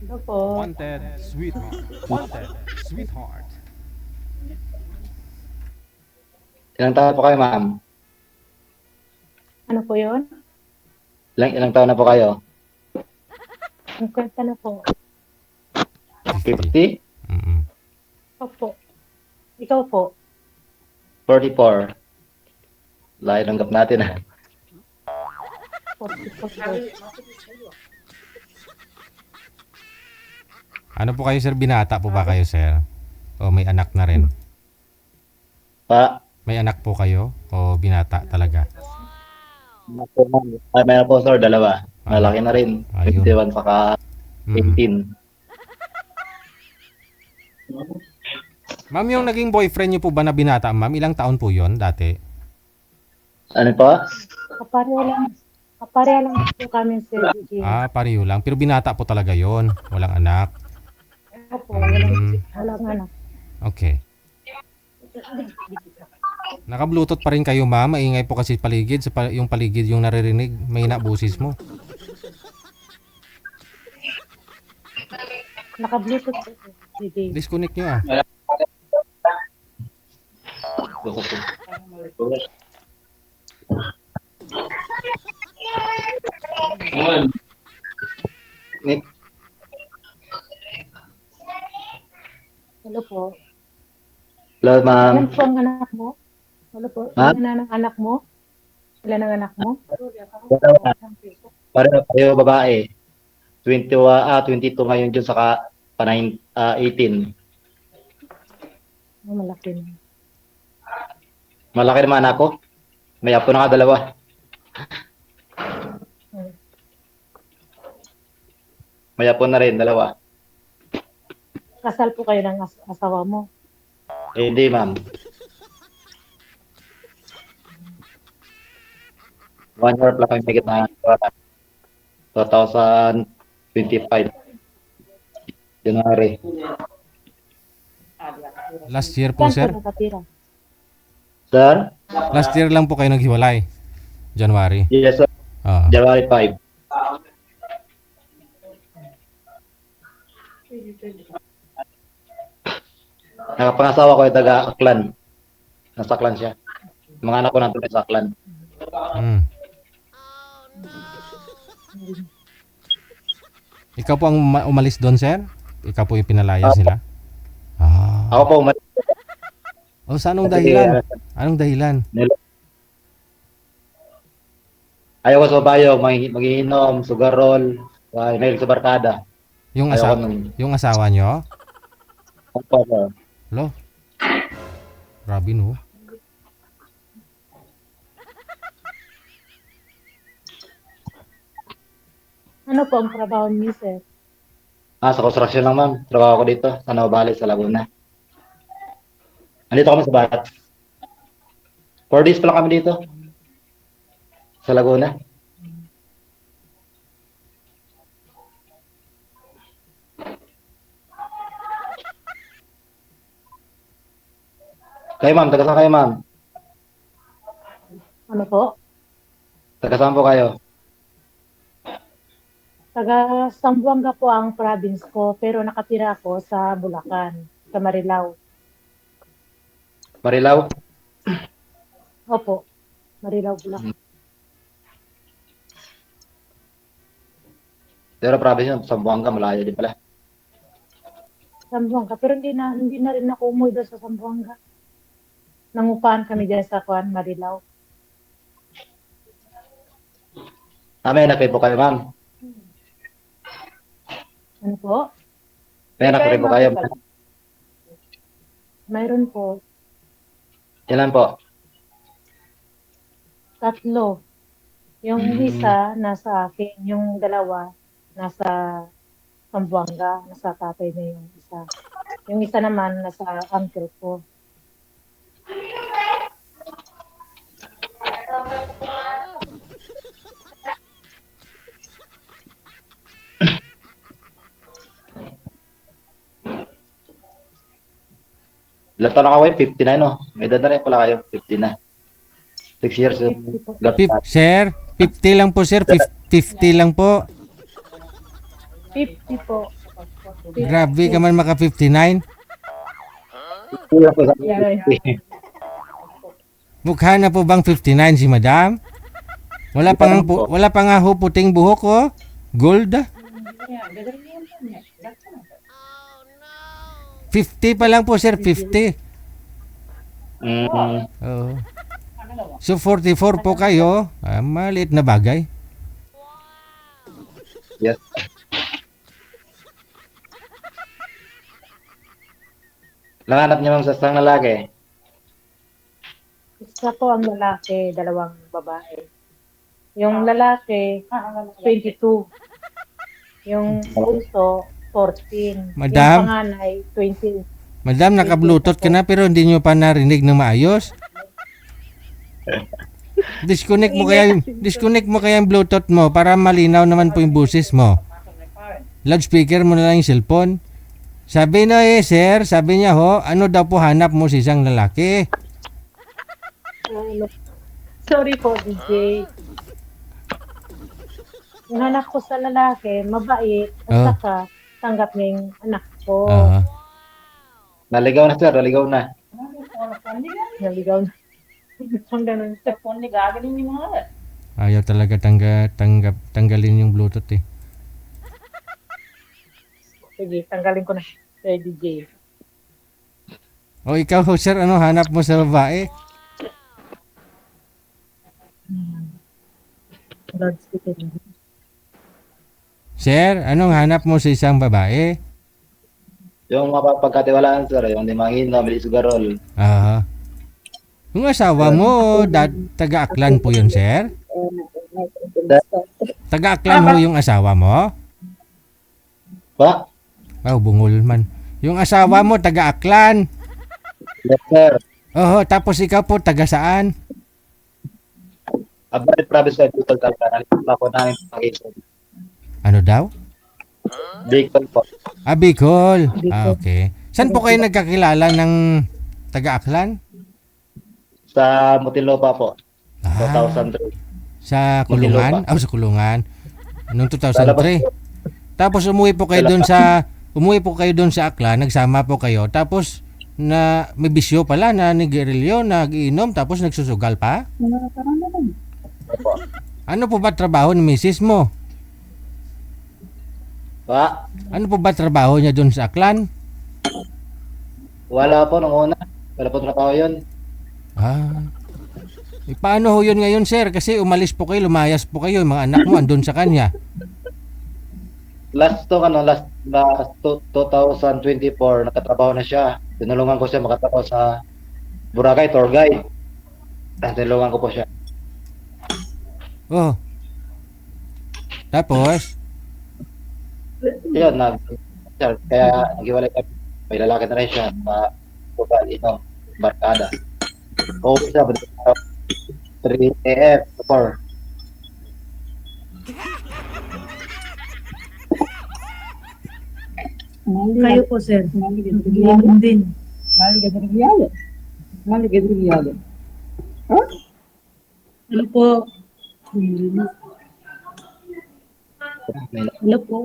Ano po? Wanted, sweetheart. Wanted, sweetheart. Ilang taon po kayo, ma'am? Ano po yun? Ilang taon na po kayo? Ang kwenta na po. 50. 50? Mm-mm. Opo. Ikaw po. 44. Layo ng gap natin, ah. 44. Ano po kayo, sir? Binata po ba kayo, sir? O may anak na rin? Pa, May anak po kayo? O binata talaga? ay, may po, sir, dalawa. Malaki na rin. Ayun. 51 saka Mm. 18. Ma'am, yung naging boyfriend niyo po ba na binata, ma'am? Ilang taon po yon dati? Ano po? Kapareha lang. Kapareha lang po kami, Sir DJ. Pareho lang. Pero binata po talaga yon. Walang anak. Opo, walang anak. Okay. Naka-bluetooth pa rin kayo, ma'am. Maingay po kasi paligid. Yung paligid yung naririnig. May nabusis mo. Naka-bluetooth po, Sir DJ. Disconnect nyo ah. Nit, Hello po. hello, ma'am. Ilan po ang anak mo? Hello po. Ma'am? Ilan na ang anak mo? Ilan ang anak mo? Dalawa. Pareho babae. 22 ngayon dyan, saka 18. Oh, malaki na. Malaki naman ako. May apo na nga dalawa. Hmm. May apo na rin, dalawa. Kasal po kayo ng asawa mo. Hindi, ma'am. 1 year lang kami higit na 2025. January. Last year po, Saan sir? ka nakatira? Sir? Last year lang po kayo naghiwalay. January. Yes, sir. Ah. January 5. Nakapangasawa ko ay taga Aklan. Nasa Aklan siya. Mga anak ko nandun sa Aklan. Mm. Ikaw po ang umalis doon, sir? Ikaw po yung pinalayas nila? Ako po, O, sa anong dahilan? Anong dahilan? ayaw ko sa bayo, magiinom, sugarol, mahilig sa barkada. Yung, Ayaw ko nun. yung asawa nyo? Opo, sir. Lo? Grabe no? Ano po ang trabaho niyo, sir? Sa construction lang, ma'am. Trabaho ko dito sa Novales, sa Laguna. Andito kami sa Barat. 4 days pa lang kami dito. Sa Laguna. Kayo, ma'am. Taga saan kayo, ma'am? Ano po? Taga saan po kayo? Taga Zamboanga po ang province ko, pero nakatira ako sa Bulacan, sa Marilao. Marilao? Opo, Marilao, Bulacan. Pero province yun, Zamboanga, malayo din pala. Zamboanga, pero hindi na rin ako umuwi doon sa Zamboanga. Nangupahan kami dyan sa Marilao. May anak rin po kayo, ma'am. Ano po? May anak rin po kayo. Mayroon po, Ilan po? 3. Yung isa nasa akin, yung 2 nasa Zamboanga, nasa tatay na yung isa. Yung isa naman nasa uncle ko. Ilan taon na kayo? 50 na, no? May edad na rin pala kayo. 50 na. 6 years. 50 po. Sir, 50 lang po, sir. 50 lang po. 50 po. Grabe ka man maka 59. Kulang po sa Yeah, 50. Mukha na po bang 59 si madam? Wala pa nga ho puting buhok oh. Gold ah. 50 pa lang po sir, 50. Oo. So 44 po kayo, maliit na bagay. Yes. Nanganap niyo ma'am sa isang lalaki. Isa po ang lalaki, dalawang babae. Yung lalaki, 22. Yung bunso, 14. Madam? Yung panganay, 20. Madam, naka-bluetooth ka na pero hindi nyo pa narinig ng maayos. Disconnect mo kaya yung bluetooth mo para malinaw naman po yung boses mo. Loudspeaker mo na lang yung cellphone. Sabi na sir, sabi niya ho, ano daw po hanap mo sa isang lalaki? Sorry po, DJ. Yung anak ko sa lalaki, mabait, at Oh. saka tanggap niya yung anak ko. Ah, Naligaw na sir, naligaw na. Naligaw na. Ang ganun. ayaw talaga tanggalin yung bluetooth eh. Sige, tanggalin ko na kay DJ. O ikaw ho sir, ano hanap mo sa babae? Loudspeaker na. Sir, anong hanap mo sa isang babae? Yung mapapagkatiwalaan sir, yung di mahina, mali sugarol. Ah. Yung asawa mo, taga-Aklan po yun, sir? Taga-Aklan ho yung asawa mo? Pa? Oh, bungol man. Yung asawa mo, taga-Aklan. Yes sir. Oo, tapos ikaw po, taga saan? Abay province kayo total kalkan. Ako namin pakita. Ano daw? Bicol po. Ah, Bicol. Bicol. Ah, okay. Saan po kayo nagkakilala ng taga-Aklan? Sa Mutilopa po. Ah, 2003. sa kulungan? Muntinlupa. Sa kulungan. Noong 2003. Tapos umuwi po kayo doon sa Aklan, nagsama po kayo. Tapos na may bisyo pala na nigerilyo, nagiinom, tapos nagsusugal pa? Ano po ba trabaho ni misis mo? Pa? Ano po ba trabaho niya doon sa Aklan? Wala po nung una. Wala po trabaho yun. Ah. Paano ho yun ngayon, sir? Kasi umalis po kayo, lumayas po kayo, yung mga anak mo andun sa kanya. Last 2024, nakatrabaho na siya. Tinulungan ko siya makatrabaho sa Boracay tour guide. Tinulungan ko po siya. Oh. Tapos, Yun, kaya naghiwalay kami. May lalaki na rin siya na tugal, barkada. Oo siya, 3 AF, 4. Kayo po, sir. Meron din. Ano po? Ano po?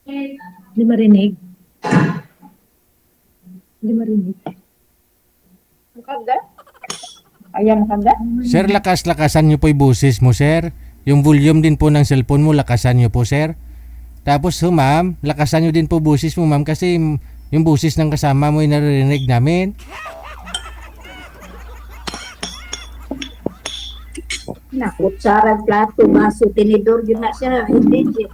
Hindi marinig. Hindi marinig. sir, lakas-lakasan niyo po yung boses mo, sir. Yung volume din po ng cellphone mo, lakasan niyo po, sir. Tapos, ma'am, lakasan niyo din po boses mo, ma'am, kasi yung boses ng kasama mo yung naririnig namin. Na kutsara, plato, baso, tinidor, yun na siya. Hindi siya.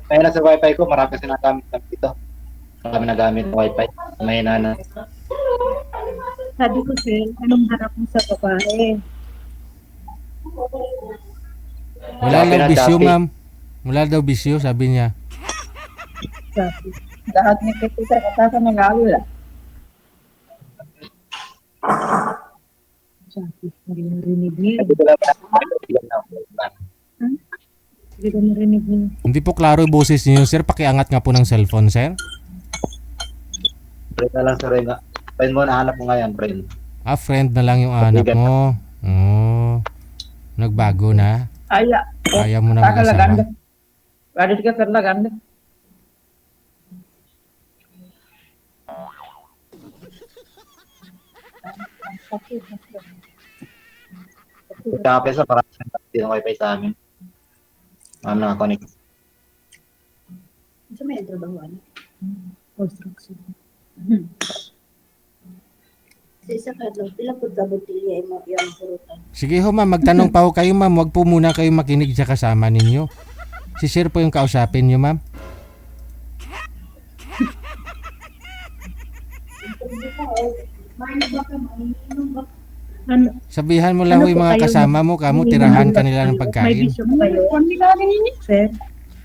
May na sa wifi ko, marami kasi nagamit na dito. Marami nagamit ng wifi. May na. Sabi ko, sir, anong harap mo sa babae? Wala Sabi daw na bisyo, dati. ma'am. Wala daw bisyo, sabi niya. Sabi. Lahat ni Kapita, katasa ng awil. Sabi. Hindi marinig niya. Hindi ko lang Hindi ko marinig niya. Hindi po klaro yung boses niyo, sir. Pakiangat nga po ng cellphone, sir. Friend na lang sa Rena. Friend mo, nahanap mo ngayon, friend. Ah, friend na lang yung anak mo. Oh, nagbago na. Aya. Ayaw mo na mag-asawa. Galit ka karla ganda. Tapos sa para hindi na wifi sa amin. Ano, connect. Sa may trabahoan. Construction. Sa isa ka lang, pila po ka botilya mo yung purutan. Sige ho ma'am, magtanong pa ho kayo ma'am. Huwag po muna kayo makinig sa kasama ninyo. Si sir po yung kausapin nyo ma'am. Ano, Sabihan mo lang Ano ho yung po mga kayo, kasama mo, kamo tirahan kanila ng may pagkain. bisyo po kayo? Sir,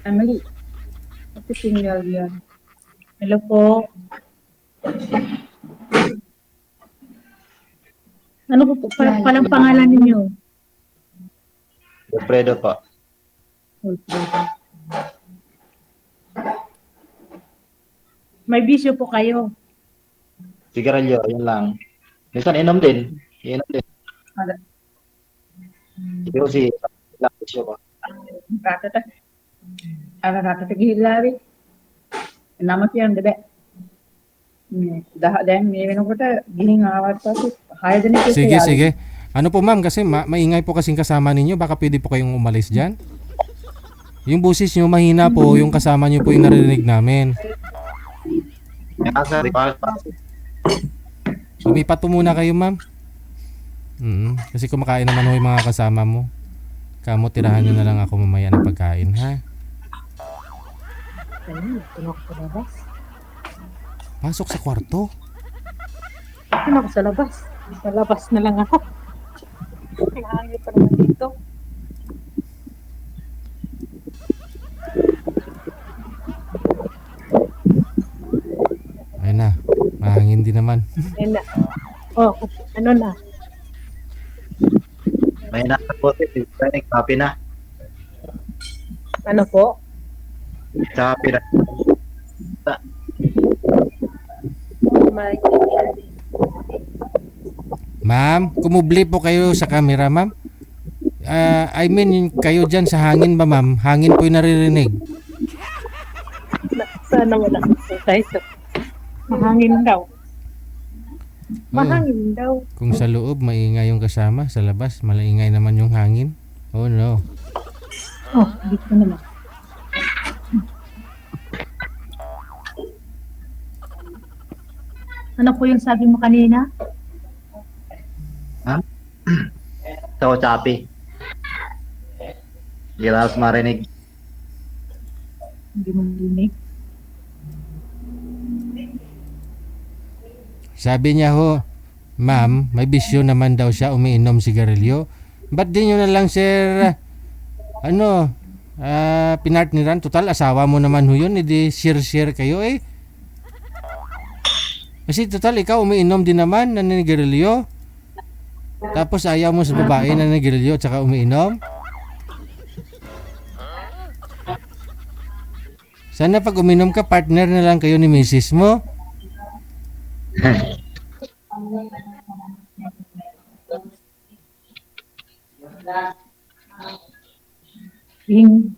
Emily. Ito single yan. hello po. Ano po palang pangalan ninyo? Alfredo po. May bisyo po kayo. Sigarilyo, yun lang. Minsan inom din. Inom din. Ada. Pero si lang siya ko. Ratata. Ratata gilari. Namat yan, diba? Dahil may ko giling awat pa si higher than it. Sige, sige. Ano po ma'am, kasi maingay po kasing kasama ninyo. Baka pwede po kayong umalis dyan. Yung busis nyo mahina po, yung kasama nyo po yung narinig namin. Nasa request pa. Lumipat po muna kayo ma'am. Kasi kumakain naman ho yung mga kasama mo. Kamo, tirahan nyo na lang ako mamaya ng pagkain, ha? Ayun, tunok sa labas. Pasok sa kwarto. Ano ako sa labas? Sa labas na lang ako. Ang hangin pa naman dito. Ayun na, mahangin din naman. Ayun na. Oh, ano na? May nasa kote. Copy na. Ano po? Copy na. May Ma'am, kumubli po kayo sa camera, ma'am. I mean, yung kayo dyan sa hangin ba, ma'am? Hangin po yung naririnig. sana wala po tayo. Mahangin daw. Mahangin daw. Kung sa loob, maingay yung kasama. Sa labas, malaingay naman yung hangin. Oh no. Oh, dito naman. Ano po yung sabi mo kanina? So, copy. Hindi na mas marinig. Hindi mo narinig. Sabi niya ho, ma'am, may bisyo naman daw siya, umiinom sigarilyo. Ba't di nyo na lang, sir, pinartneran? Total, asawa mo naman ho yun, edi share kayo eh. Kasi total, ikaw umiinom din naman, naninigarilyo. Tapos ayaw mo sa babae na naninigarilyo at saka umiinom. Sana pag uminom ka, partner na lang kayo ni misis mo. Yung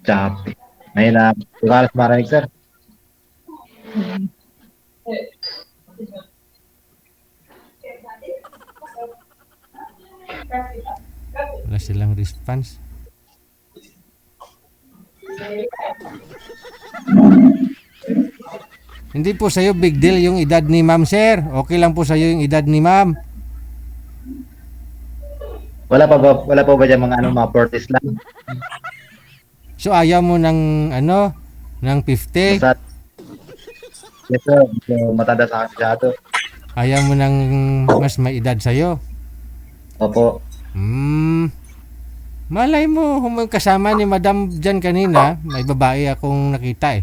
Copy. May na. Hindi na mas marinig, sir. Wala silang response. Hindi po sa'yo big deal yung edad ni ma'am, sir. Okay lang po sa'yo yung edad ni ma'am. Wala pa ba dyan mga mga 40s lang? So ayaw mo ng ng 50. Basta, yes, sir. So, matanda sa akin siya ito. Ayaw mo ng mas may edad sa'yo. Opo. Malay mo, kung kasama ni madam dyan kanina, may babae akong nakita eh.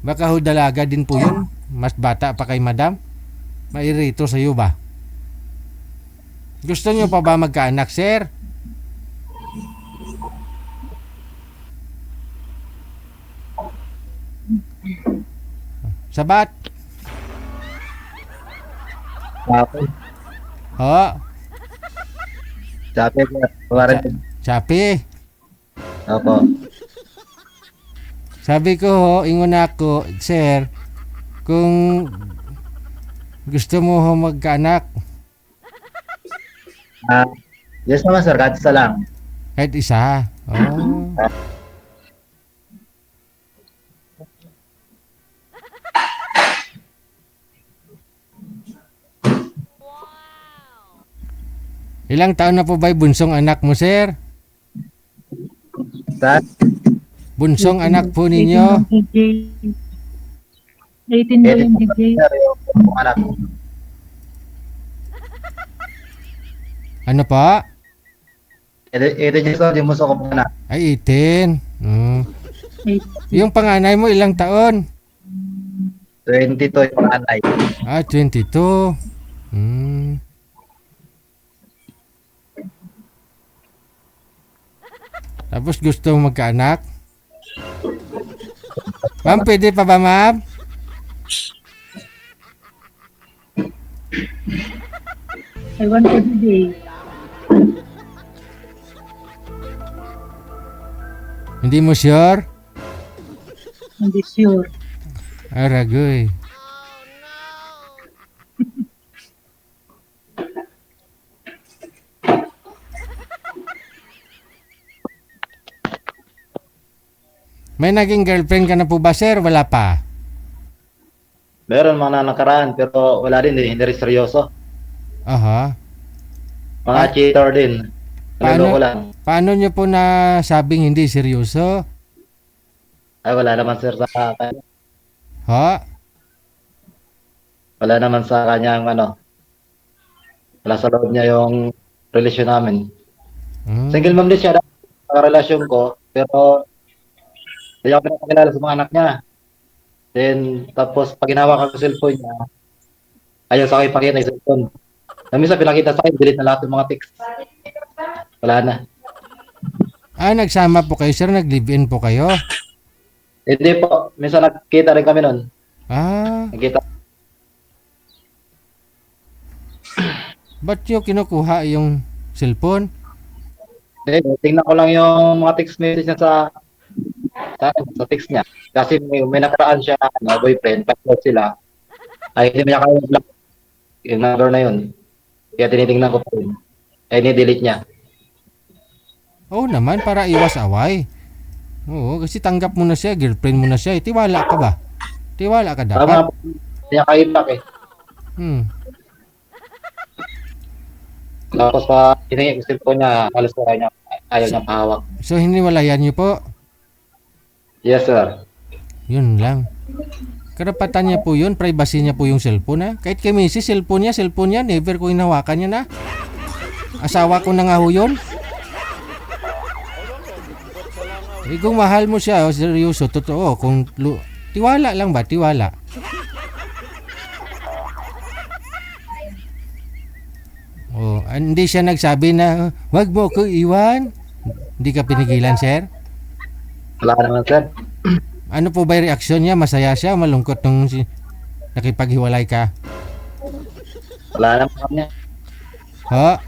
Baka ho dalaga din po yun. Mas bata pa kay madam. Mairito sa'yo ba? Gusto nyo pa ba magkaanak, sir? Sabat? Copy. Oo. Copy, sir. Marinig. Sapi. Opo. Sabi ko ho, ingon ako, sir, kung gusto mo ho magkaanak, Yes naman sir, kahit isa lang. kahit isa. Oh. Ilang taon na po ba yung bunsong anak mo, sir? Sir, Bunsong anak po ninyo? 18 daw yung DJ. sir, yung anak. Ano pa? Ito niya sir, yung muso ko po anak. Ay, 18. Yung panganay mo, ilang taon? 22 yung panganay. 22. Hmm. Tapos gusto mo magkaanak? Ma'am, pwede pa ba, ma'am? I want to DJ. Hindi mo sure? Hindi sure. Aragoy. May naging girlfriend ka na po ba, sir? Wala pa. Meron mga nakaraan, pero wala din, hindi rin seryoso. Aha. Mga cheater din. Naloloko lang. Paano nyo po na sabing hindi seryoso? Ay, wala naman sir sa kanya. Ha? Wala naman sa kanyang wala sa loob niya yung relasyon namin. Hmm. Single mom din siya sa relasyon ko, pero hindi ako pinapakilala sa mga anak niya. Then, tapos pag ginawa ko yung cellphone niya, ayaw sa akin ipakita yung cellphone. Na minsan pinakita sa akin, delete na lahat ng mga text. Wala na. Nagsama po kayo, sir? Nag-live-in po kayo? Hindi po, minsan nagkita rin kami nun. Nagkita. Ba't nyo kinukuha yung cellphone? Hindi, tingnan ko lang yung mga text message niya sa text niya. Kasi may nakaraan siya, boyfriend, passport sila. Ay, hindi niya kaya block yung number na yun. Kaya tinitingnan ko pa rin. Ay, ni-delete niya. Oo naman, para iwas away. Oo, kasi tanggap mo na siya, girlfriend mo na siya. Tiwala ka ba? Tiwala ka dapat. Tama po, hindi niya kaya block eh. Tapos pa, hiningi ko cellphone niya, halos ko kanya, ayaw niya pahawak. So, hiniwalayan niyo po? Yes, sir. Yun lang. Karapatan niya po yun, privacy niya po yung cellphone ha. Kahit kay Missy, cellphone niya, never ko hinawakan niya na. Asawa ko na nga ho yun. Kung mahal mo siya, seryoso, totoo, tiwala lang ba? Tiwala. Hindi siya nagsabi na, wag mo ko iwan. Hindi ka pinigilan, sir? Wala naman, sir. Ano po ba yung reaksyon niya? Masaya siya o malungkot nung nakipaghiwalay ka? Wala naman niya. Ha?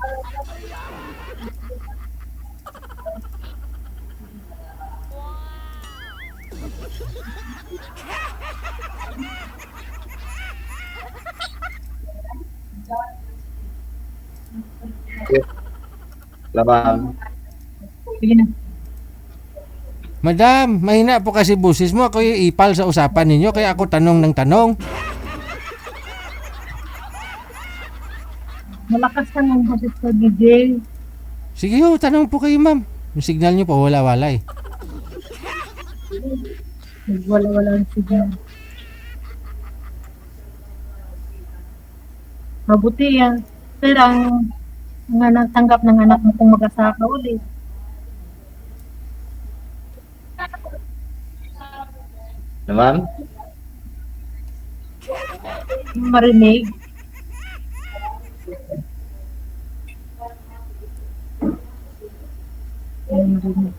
Lamang. Sige na. Madam, mahina po kasi busis mo. Ako yung ipal sa usapan ninyo, kaya ako tanong ng tanong. Malakas ka ng boses ko, DJ. Sige ho, tanong po kayo ma'am. Yung signal nyo po, wala-wala eh. Wala-wala ang signal. Mabuti yan. Sir, ang tanggap ng anak mo kung mag-asaka ulit. Ma'am? Marinig. Marinig.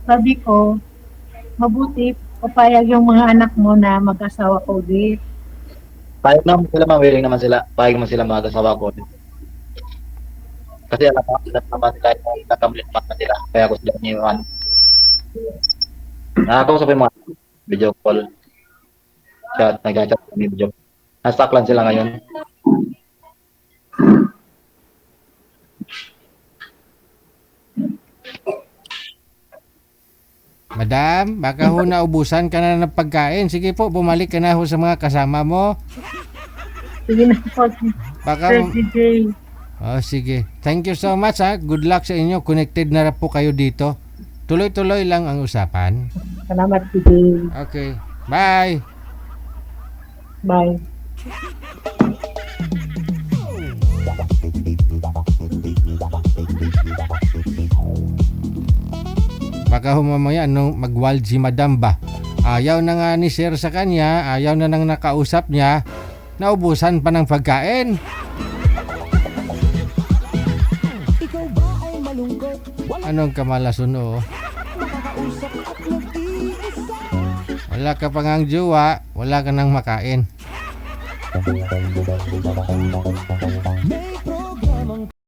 Sabi ko, mabuti papayag yung mga anak mo na mag-asawa ka ulit. Payag naman sila, ma'am. Willing naman sila. Payag naman sila mag-asawa ko. Kasi alam naman kahit nagkamali naman nila. Kaya ako sila niwan. Nakakausap yung mga video call. Chat, nag-chat kami video. Nasa lang sila ngayon. Madam, baka ho naubusan ka na ng pagkain. Sige po, bumalik ka na ho sa mga kasama mo. Sige na po, Baka... Sir DJ. Oh, sige. Thank you so much ha. Good luck sa inyo. Connected na po kayo dito. Tuloy-tuloy lang ang usapan. Salamat, DJ. Okay. Bye. Bye. Baka humamaya mag-wild si madam ba? Ayaw na nga ni sir sa kanya, ayaw na nang nakausap niya, naubusan pa ng pagkain. Anong kamalason o? Wala ka pang ang jowa, wala ka nang makain.